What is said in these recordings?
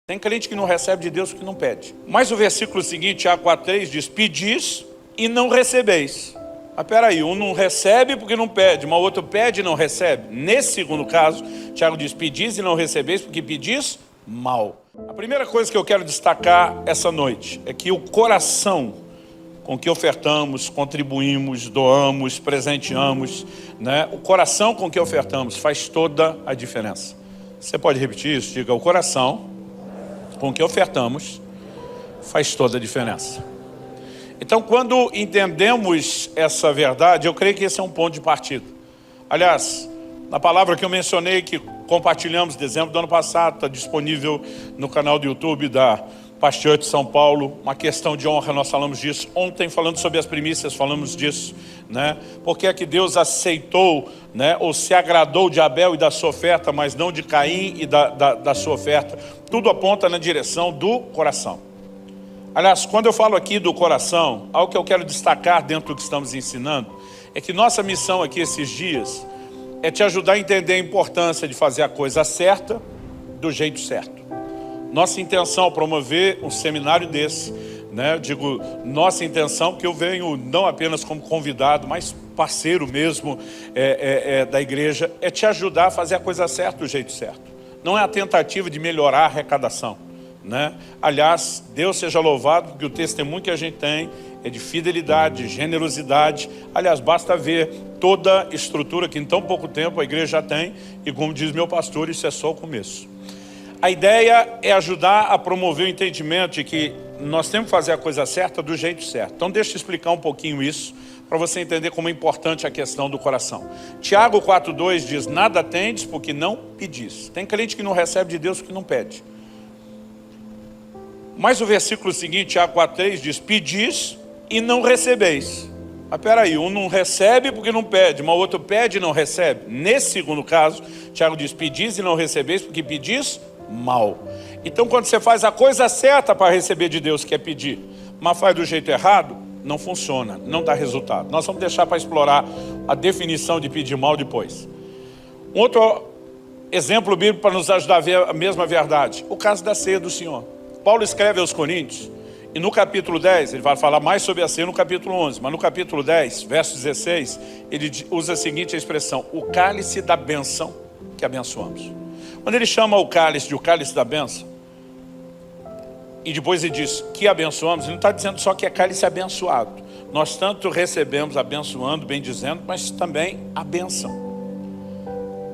Tem crente que não recebe de Deus porque não pede. Mas o versículo seguinte, Tiago 4,3, diz: pedis e não recebeis. Mas peraí, um não recebe porque não pede, mas o outro pede e não recebe. Nesse segundo caso, Tiago diz: pedis e não recebeis porque pedis mal. A primeira coisa que eu quero destacar essa noite é que o coração com que ofertamos, contribuímos, doamos, presenteamos, né? O coração com que ofertamos faz toda a diferença. Você pode repetir isso? Diga: o coração com que ofertamos faz toda a diferença. Então, quando entendemos essa verdade, eu creio que esse é um ponto de partida. Aliás, na palavra que eu mencionei, que compartilhamos em dezembro do ano passado, está disponível no canal do YouTube da Pastor de São Paulo, uma questão de honra, nós falamos disso. Ontem, falando sobre as primícias, falamos disso, né? Porque é que Deus aceitou, né, ou se agradou de Abel e da sua oferta, mas não de Caim e da sua oferta. Tudo aponta na direção do coração. Aliás, quando eu falo aqui do coração, algo que eu quero destacar dentro do que estamos ensinando, é que nossa missão aqui esses dias é te ajudar a entender a importância de fazer a coisa certa, do jeito certo. Nossa intenção é promover um seminário desse, né? Eu digo nossa intenção porque eu venho não apenas como convidado, mas parceiro mesmo da igreja, é te ajudar a fazer a coisa certa do jeito certo. Não é a tentativa de melhorar a arrecadação, né? Aliás, Deus seja louvado, porque o testemunho que a gente tem é de fidelidade, de generosidade. Aliás, basta ver toda a estrutura que em tão pouco tempo a igreja já tem, e como diz meu pastor, isso é só o começo. A ideia é ajudar a promover o entendimento de que nós temos que fazer a coisa certa do jeito certo. Então deixa eu explicar um pouquinho isso, para você entender como é importante a questão do coração. Tiago 4,2 diz: nada tendes porque não pedis. Tem crente que não recebe de Deus porque não pede. Mas o versículo seguinte, Tiago 4,3 diz: pedis e não recebeis. Mas peraí, um não recebe porque não pede, mas o outro pede e não recebe. Nesse segundo caso, Tiago diz: pedis e não recebeis porque pedis mal. Então, quando você faz a coisa certa para receber de Deus, que é pedir, mas faz do jeito errado, não funciona, não dá resultado. Nós vamos deixar para explorar a definição de pedir mal depois. Um outro exemplo bíblico para nos ajudar a ver a mesma verdade: o caso da ceia do Senhor. Paulo escreve aos Coríntios, e no capítulo 10, ele vai falar mais sobre a ceia no capítulo 11, mas no capítulo 10, verso 16, ele usa a seguinte expressão: o cálice da bênção que abençoamos. Quando ele chama o cálice de o cálice da bênção, e depois ele diz que abençoamos, ele não está dizendo só que é cálice abençoado. Nós tanto recebemos abençoando, bem dizendo, mas também a bênção.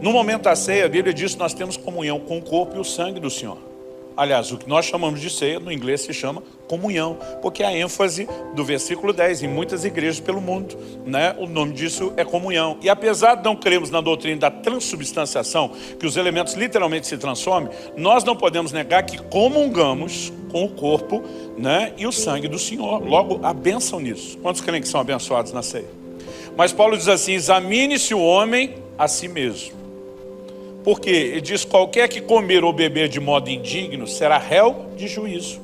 No momento da ceia, a Bíblia diz que nós temos comunhão com o corpo e o sangue do Senhor. Aliás, o que nós chamamos de ceia, no inglês se chama comunhão, porque a ênfase do versículo 10, em muitas igrejas pelo mundo, né, o nome disso é comunhão. E apesar de não crermos na doutrina da transubstanciação, que os elementos literalmente se transformem, nós não podemos negar que comungamos com o corpo, né, e o sangue do Senhor. Logo, a bênção nisso. Quantos creem que são abençoados na ceia? Mas Paulo diz assim: examine-se o homem a si mesmo. Porque ele diz: qualquer que comer ou beber de modo indigno será réu de juízo.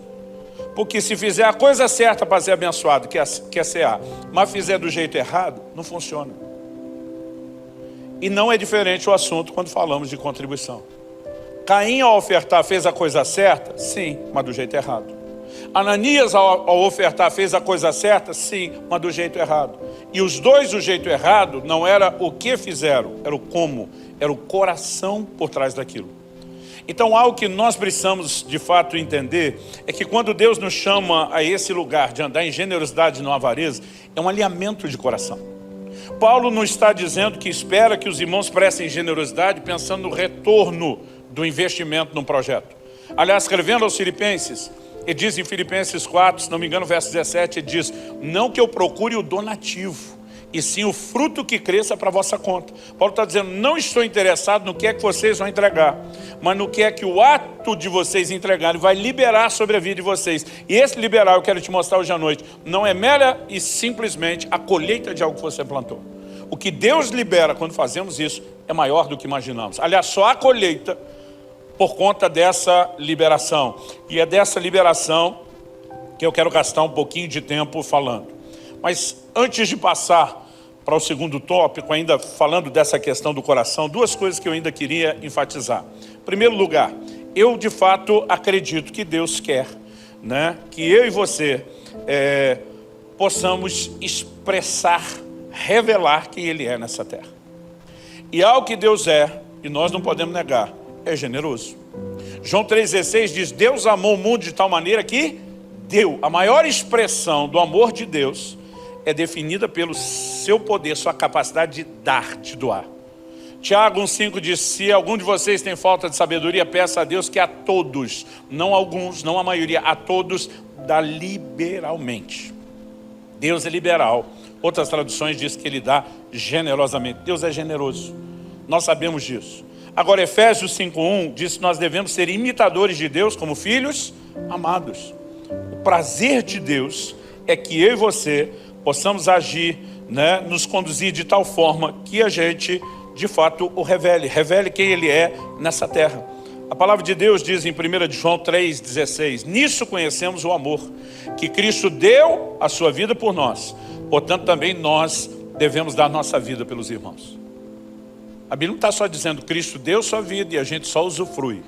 Porque se fizer a coisa certa para ser abençoado, que é cear, mas fizer do jeito errado, não funciona. E não é diferente o assunto quando falamos de contribuição. Caim, ao ofertar, fez a coisa certa? Sim, mas do jeito errado. Ananias, ao ofertar, fez a coisa certa? Sim, mas do jeito errado. E os dois, do jeito errado, não era o que fizeram, era o como. Era o coração por trás daquilo. Então, algo que nós precisamos de fato entender é que quando Deus nos chama a esse lugar de andar em generosidade e não avareza, é um alinhamento de coração. Paulo não está dizendo que espera que os irmãos prestem generosidade pensando no retorno do investimento num projeto. Aliás, escrevendo aos Filipenses, ele diz em Filipenses 4, se não me engano, verso 17, ele diz: não que eu procure o donativo, e sim o fruto que cresça para a vossa conta. Paulo está dizendo: não estou interessado no que é que vocês vão entregar, mas no que é que o ato de vocês entregarem vai liberar sobre a vida de vocês. E esse liberar, eu quero te mostrar hoje à noite, não é mera e simplesmente a colheita de algo que você plantou. O que Deus libera quando fazemos isso é maior do que imaginamos. Aliás, só a colheita por conta dessa liberação. E é dessa liberação que eu quero gastar um pouquinho de tempo falando. Mas antes de passar para o segundo tópico, ainda falando dessa questão do coração, duas coisas que eu ainda queria enfatizar. Em primeiro lugar, eu de fato acredito que Deus quer, né, que eu e você possamos expressar, revelar quem Ele é nessa terra. E algo que Deus é, e nós não podemos negar, é generoso. João 3,16 diz, Deus amou o mundo de tal maneira que deu. A maior expressão do amor de Deus é definida pelo seu poder, sua capacidade de dar, de doar. Tiago 1,5 diz, se algum de vocês tem falta de sabedoria, peça a Deus que a todos, não alguns, não a maioria, a todos, dá liberalmente. Deus é liberal. Outras traduções dizem que Ele dá generosamente. Deus é generoso. Nós sabemos disso. Agora, Efésios 5,1 diz que nós devemos ser imitadores de Deus como filhos amados. O prazer de Deus é que eu e você possamos agir, né, nos conduzir de tal forma que a gente, de fato, o revele quem Ele é nessa terra. A palavra de Deus diz em 1 João 3,16, nisso conhecemos o amor, que Cristo deu a sua vida por nós, portanto também nós devemos dar nossa vida pelos irmãos. A Bíblia não está só dizendo Cristo deu sua vida e a gente só usufrui.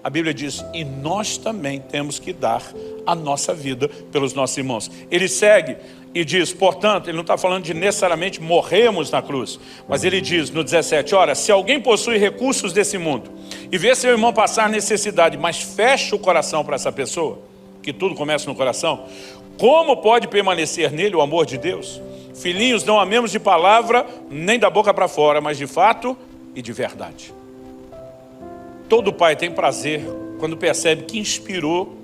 A Bíblia diz, e nós também temos que dar a nossa vida pelos nossos irmãos. Ele segue e diz, portanto, ele não está falando de necessariamente morrermos na cruz, mas ele diz no 17, ora, se alguém possui recursos desse mundo e vê seu irmão passar necessidade, mas fecha o coração para essa pessoa, que tudo começa no coração, como pode permanecer nele o amor de Deus? Filhinhos, não amemos de palavra, nem da boca para fora, mas de fato e de verdade. Todo pai tem prazer quando percebe que inspirou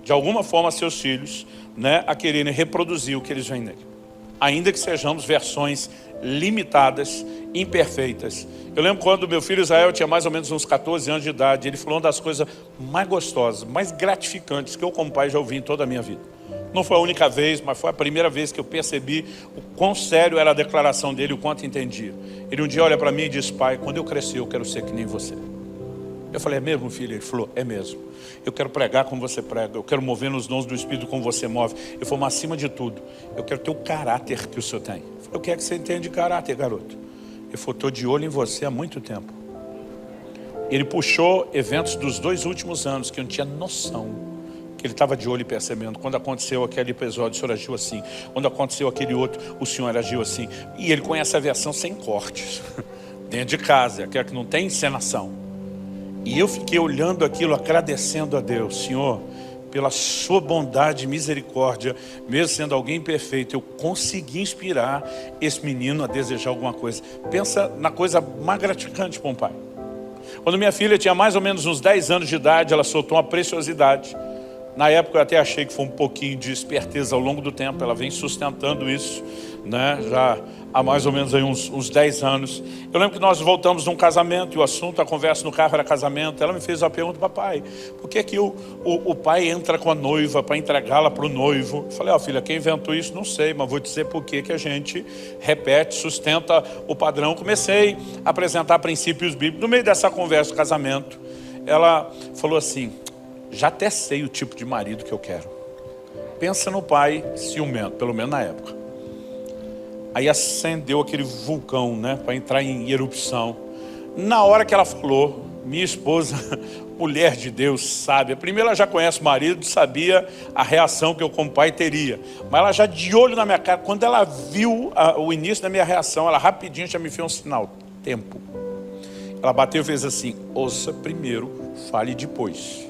de alguma forma seus filhos, né, a quererem reproduzir o que eles veem nele. Ainda que sejamos versões limitadas, imperfeitas. Eu lembro quando meu filho Israel tinha mais ou menos uns 14 anos de idade, ele falou uma das coisas mais gostosas, mais gratificantes que eu como pai já ouvi em toda a minha vida. Não foi a única vez, mas foi a primeira vez que eu percebi o quão sério era a declaração dele, o quanto entendia. Ele um dia olha para mim e diz, pai, quando eu crescer eu quero ser que nem você. Eu falei, é mesmo, filho? Ele falou, é mesmo. Eu quero pregar como você prega, eu quero mover nos dons do Espírito como você move. Ele falou, mas acima de tudo, eu quero ter o caráter que o senhor tem. Eu falei, o que é que você entende de caráter, garoto? Ele falou, estou de olho em você há muito tempo. Ele puxou eventos dos 2 últimos anos que eu não tinha noção que ele estava de olho e percebendo. Quando aconteceu aquele episódio, o senhor agiu assim. Quando aconteceu aquele outro, o senhor agiu assim. E ele conhece a versão sem cortes, dentro de casa, aquela que não tem encenação. E eu fiquei olhando aquilo, agradecendo a Deus. Senhor, pela sua bondade e misericórdia, mesmo sendo alguém perfeito, eu consegui inspirar esse menino a desejar alguma coisa. Pensa na coisa mais gratificante para um pai. Quando minha filha tinha mais ou menos uns 10 anos de idade, ela soltou uma preciosidade. Na época eu até achei que foi um pouquinho de esperteza ao longo do tempo. Ela vem sustentando isso, né, já há mais ou menos aí uns 10 anos. Eu lembro que nós voltamos de um casamento e o assunto, a conversa no carro era casamento. Ela me fez uma pergunta, papai, por que que o pai entra com a noiva para entregá-la para o noivo? Eu falei, ó, filha, quem inventou isso não sei, mas vou dizer por que que a gente repete, sustenta o padrão. Comecei a apresentar princípios bíblicos. No meio dessa conversa do casamento, ela falou assim, já até sei o tipo de marido que eu quero. Pensa no pai ciumento, pelo menos na época. Aí acendeu aquele vulcão, né, para entrar em erupção. Na hora que ela falou, minha esposa, mulher de Deus, sábia. Primeiro ela já conhece o marido, sabia a reação que eu como pai teria. Mas ela já de olho na minha cara, quando ela viu o início da minha reação, ela rapidinho já me fez um sinal, tempo. Ela bateu e fez assim, ouça primeiro, fale depois.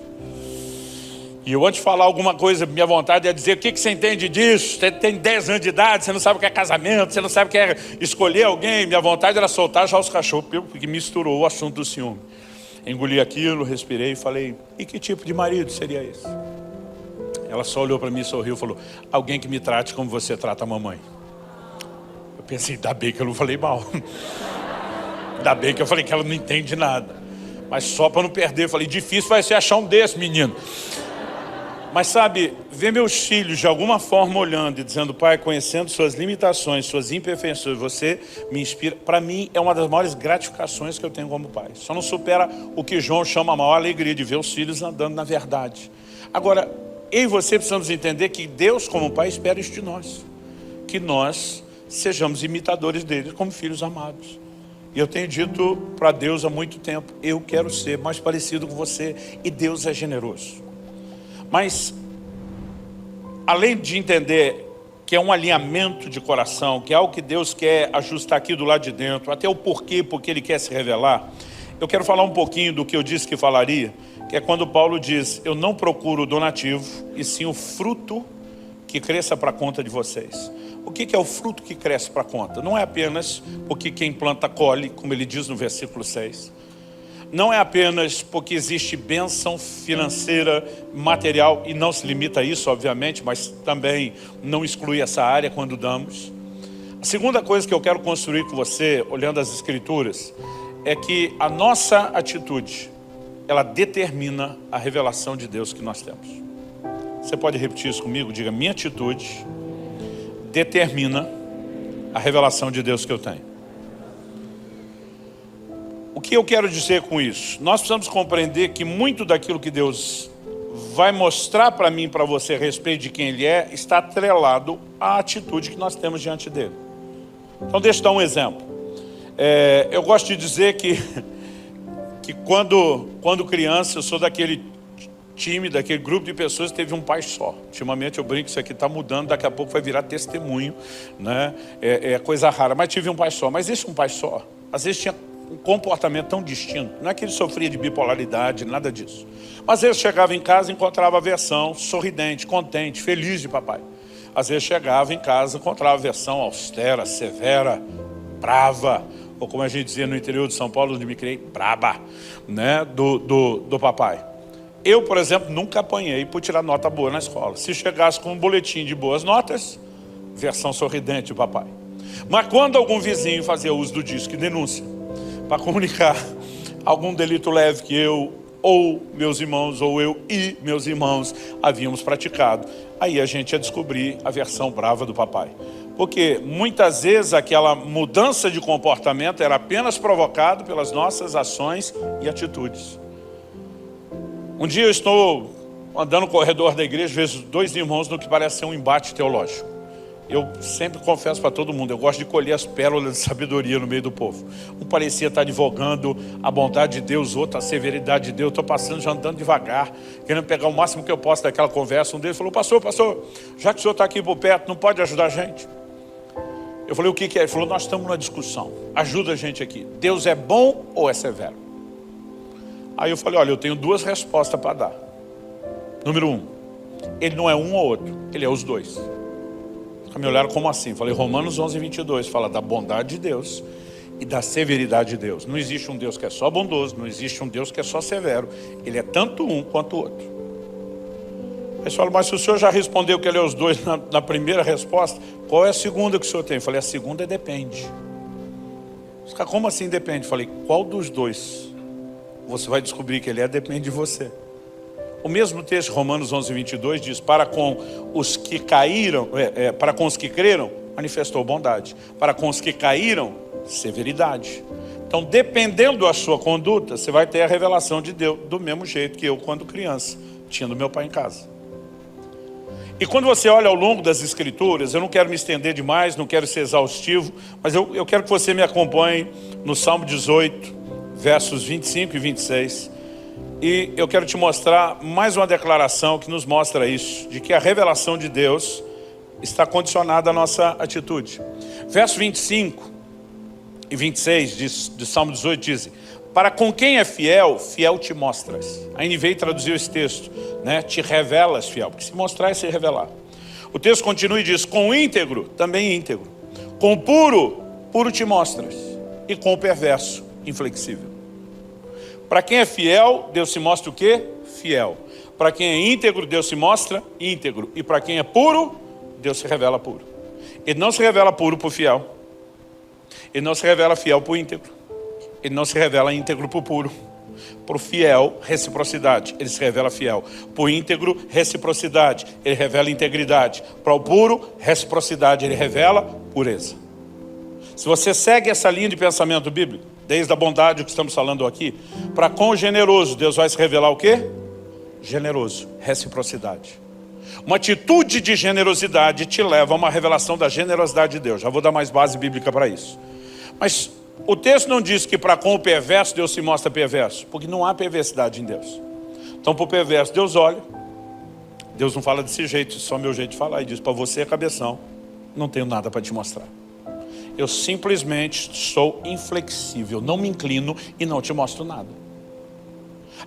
E eu antes de falar alguma coisa, minha vontade é dizer, o que você entende disso? Você tem 10 anos de idade, você não sabe o que é casamento, você não sabe o que é escolher alguém. Minha vontade era soltar já os cachorros, porque misturou o assunto do ciúme. Engoli aquilo, respirei e falei, e que tipo de marido seria esse? Ela só olhou para mim, sorriu e falou, alguém que me trate como você trata a mamãe. Eu pensei, ainda bem que eu não falei mal. Ainda bem que eu falei que ela não entende nada. Mas só para não perder, eu falei, difícil vai ser achar um desse, menino. Mas sabe, ver meus filhos de alguma forma olhando e dizendo, pai, conhecendo suas limitações, suas imperfeições, você me inspira. Para mim é uma das maiores gratificações que eu tenho como pai. Só não supera o que João chama a maior alegria de ver os filhos andando na verdade. Agora, eu e você precisamos entender que Deus como pai espera isso de nós. Que nós sejamos imitadores dele como filhos amados. E eu tenho dito para Deus há muito tempo, eu quero ser mais parecido com você, e Deus é generoso. Mas, além de entender que é um alinhamento de coração, que é algo que Deus quer ajustar aqui do lado de dentro, até o porquê, porque Ele quer se revelar, eu quero falar um pouquinho do que eu disse que falaria, que é quando Paulo diz, eu não procuro o donativo, e sim o fruto que cresça para a conta de vocês. O que é o fruto que cresce para a conta? Não é apenas porque quem planta colhe, como ele diz no versículo 6. Não é apenas porque existe bênção financeira, material, e não se limita a isso, obviamente, mas também não exclui essa área quando damos. A segunda coisa que eu quero construir com você, olhando as Escrituras, é que a nossa atitude, ela determina a revelação de Deus que nós temos. Você pode repetir isso comigo? Diga, minha atitude determina a revelação de Deus que eu tenho. O que eu quero dizer com isso? Nós precisamos compreender que muito daquilo que Deus vai mostrar para mim e para você a respeito de quem Ele é, está atrelado à atitude que nós temos diante dEle. Então deixa eu dar um exemplo. Eu gosto de dizer que quando criança, eu sou daquele time, daquele grupo de pessoas que teve um pai só. Ultimamente eu brinco, isso aqui está mudando, daqui a pouco vai virar testemunho, né? É coisa rara, mas tive um pai só. Mas esse um pai só, às vezes tinha um comportamento tão distinto. Não é que ele sofria de bipolaridade, nada disso. Mas às vezes chegava em casa e encontrava a versão sorridente, contente, feliz de papai. Às vezes chegava em casa e encontrava a versão austera, severa, brava, ou como a gente dizia no interior de São Paulo, onde me criei, braba, né? do papai. Eu, por exemplo, nunca apanhei por tirar nota boa na escola. Se chegasse com um boletim de boas notas, versão sorridente do papai. Mas quando algum vizinho fazia uso do disco e denúncia, para comunicar algum delito leve que eu ou meus irmãos, ou eu e meus irmãos havíamos praticado, aí a gente ia descobrir a versão brava do papai. Porque muitas vezes aquela mudança de comportamento era apenas provocado pelas nossas ações e atitudes. Um dia eu estou andando no corredor da igreja, vejo dois irmãos no que parece ser um embate teológico. Eu sempre confesso para todo mundo, eu gosto de colher as pérolas de sabedoria no meio do povo. Um parecia estar advogando a bondade de Deus, outro a severidade de Deus. Estou passando, já andando devagar, querendo pegar o máximo que eu posso daquela conversa. Um deles falou, pastor, já que o senhor está aqui por perto, não pode ajudar a gente? Eu falei, o que é? Ele falou, nós estamos numa discussão, ajuda a gente aqui. Deus é bom ou é severo? Aí eu falei, olha, eu tenho duas respostas para dar. Número 1, ele não é um ou outro, ele é os dois. Me olharam como assim? Falei, Romanos 11:22 fala da bondade de Deus e da severidade de Deus. Não existe um Deus que é só bondoso, não existe um Deus que é só severo. Ele é tanto um quanto o outro. Eles falam, mas se o senhor já respondeu que ele é os dois na primeira resposta, qual é a segunda que o senhor tem? Eu falei, a segunda é depende. Como assim depende? Eu falei, qual dos dois você vai descobrir que ele é? Depende de você. O mesmo texto, Romanos 11:22, diz, para com os que caíram, para com os que creram, manifestou bondade. Para com os que caíram, severidade. Então, dependendo da sua conduta, você vai ter a revelação de Deus, do mesmo jeito que eu, quando criança, tinha do meu pai em casa. E quando você olha ao longo das Escrituras, eu não quero me estender demais, não quero ser exaustivo, mas eu quero que você me acompanhe no Salmo 18, versos 25 e 26. E eu quero te mostrar mais uma declaração que nos mostra isso, de que a revelação de Deus está condicionada à nossa atitude. Verso 25 e 26 de Salmo 18 dizem, para com quem é fiel, fiel te mostras. A NVI traduziu esse texto, né? Te revelas fiel, porque se mostrar é se revelar. O texto continua e diz, com o íntegro, também íntegro. Com o puro, puro te mostras. E com o perverso, inflexível. Para quem é fiel, Deus se mostra o quê? Fiel. Para quem é íntegro, Deus se mostra íntegro. E para quem é puro, Deus se revela puro. Ele não se revela puro por fiel. Ele não se revela fiel por íntegro. Ele não se revela íntegro por puro. Por fiel, reciprocidade. Ele se revela fiel. Por íntegro, reciprocidade. Ele revela integridade. Para o puro, reciprocidade. Ele revela pureza. Se você segue essa linha de pensamento bíblico, desde a bondade que estamos falando aqui, para com o generoso, Deus vai se revelar o quê? Generoso, reciprocidade. Uma atitude de generosidade te leva a uma revelação da generosidade de Deus. Já vou dar mais base bíblica para isso. Mas O texto não diz que para com o perverso Deus se mostra perverso, porque não há perversidade em Deus. Então para o perverso Deus olha, Deus não fala desse jeito, só meu jeito de falar, e diz: para você é cabeção, não tenho nada para te mostrar. Eu simplesmente sou inflexível, não me inclino e não te mostro nada.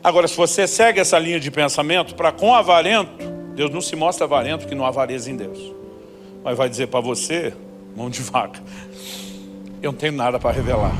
Agora, se você segue essa linha de pensamento, para com avarento, Deus não se mostra avarento, porque não há avareza em Deus. Mas vai dizer para você, mão de vaca, eu não tenho nada para revelar.